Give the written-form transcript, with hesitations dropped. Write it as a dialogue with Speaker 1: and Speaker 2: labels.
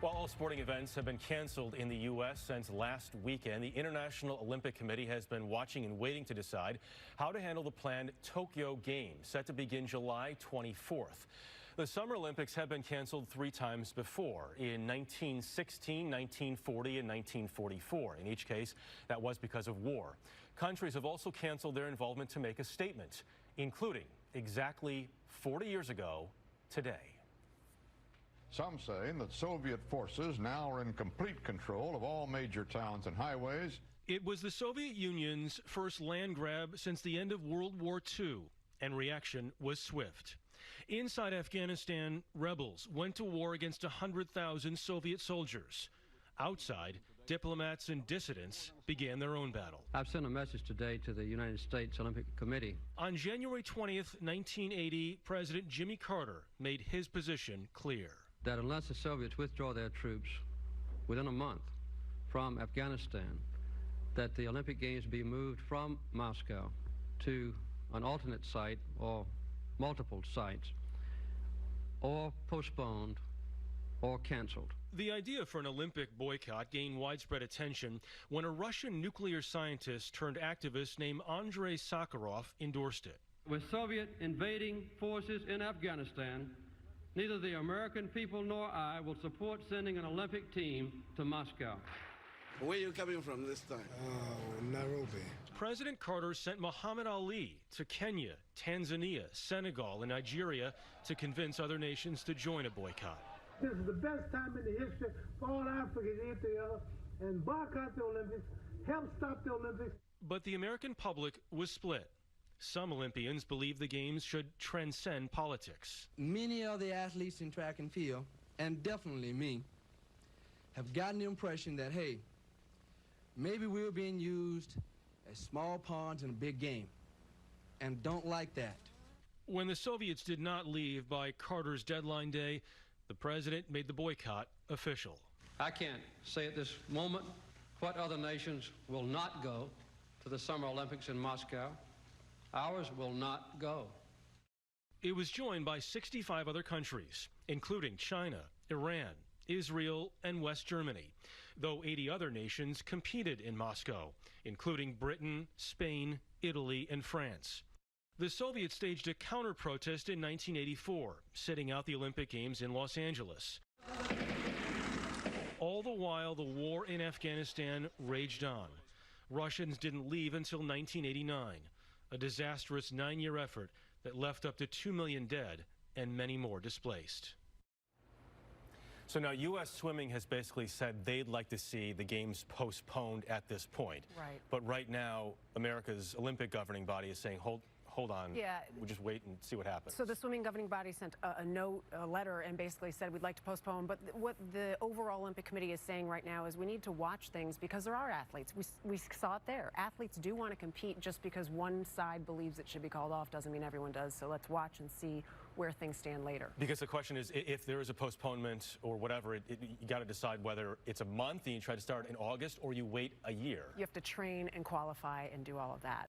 Speaker 1: While all sporting events have been canceled in the U.S. since last weekend, the International Olympic Committee has been watching and waiting to decide how to handle the planned Tokyo Games, set to begin July 24th. The Summer Olympics have been canceled 3 times before, in 1916, 1940, and 1944. In each case, that was because of war. Countries have also canceled their involvement to make a statement, including exactly 40 years ago today.
Speaker 2: Some say that Soviet forces now are in complete control of all major towns and highways.
Speaker 3: It was the Soviet Union's first land grab since the end of World War II, and reaction was swift. Inside Afghanistan, rebels went to war against 100,000 Soviet soldiers. Outside, diplomats and dissidents began their own battle.
Speaker 4: I've sent a message today to the United States Olympic Committee.
Speaker 3: On January 20th, 1980, President Jimmy Carter made his position clear.
Speaker 4: That unless the Soviets withdraw their troops within a month from Afghanistan, that the Olympic Games be moved from Moscow to an alternate site or multiple sites, or postponed or canceled.
Speaker 3: The idea for an Olympic boycott gained widespread attention when a Russian nuclear scientist turned activist named Andrei Sakharov endorsed it.
Speaker 4: With Soviet invading forces in Afghanistan, neither the American people nor I will support sending an Olympic team to Moscow.
Speaker 5: Where are you coming from this time?
Speaker 6: Nairobi.
Speaker 3: President Carter sent Muhammad Ali to Kenya, Tanzania, Senegal, and Nigeria to convince other nations to join a boycott.
Speaker 6: This is the best time in the history for all Africa to get together and boycott the Olympics, help stop the Olympics.
Speaker 3: But the American public was split. Some Olympians believe the Games should transcend politics.
Speaker 5: Many of the athletes in track and field, and definitely me, have gotten the impression that, hey, maybe we're being used as small pawns in a big game, and don't like that.
Speaker 3: When the Soviets did not leave by Carter's deadline day, the president made the boycott official.
Speaker 4: I can't say at this moment what other nations will not go to the Summer Olympics in Moscow. Ours will not go.
Speaker 3: It was joined by 65 other countries, including China, Iran, Israel, and West Germany, though 80 other nations competed in Moscow, including Britain, Spain, Italy, and France. The Soviets staged a counter-protest in 1984, sitting out the Olympic Games in Los Angeles. All the while, the war in Afghanistan raged on. Russians didn't leave until 1989. A disastrous 9-year effort that left up to 2 million dead and many more displaced.
Speaker 1: So now U.S. Swimming has basically said they'd like to see the Games postponed at this point.
Speaker 7: Right.
Speaker 1: But right now, America's Olympic governing body is saying, hold on,
Speaker 7: yeah.
Speaker 1: We'll just wait and see what happens.
Speaker 7: So the swimming governing body sent a letter, and basically said we'd like to postpone. But what the overall Olympic Committee is saying right now is we need to watch things because there are athletes. We saw it there. Athletes do want to compete. Just because one side believes it should be called off doesn't mean everyone does. So let's watch and see where things stand later.
Speaker 1: Because the question is, if there is a postponement or whatever, you got to decide whether it's a month and you try to start in August or you wait a year.
Speaker 7: You have to train and qualify and do all of that.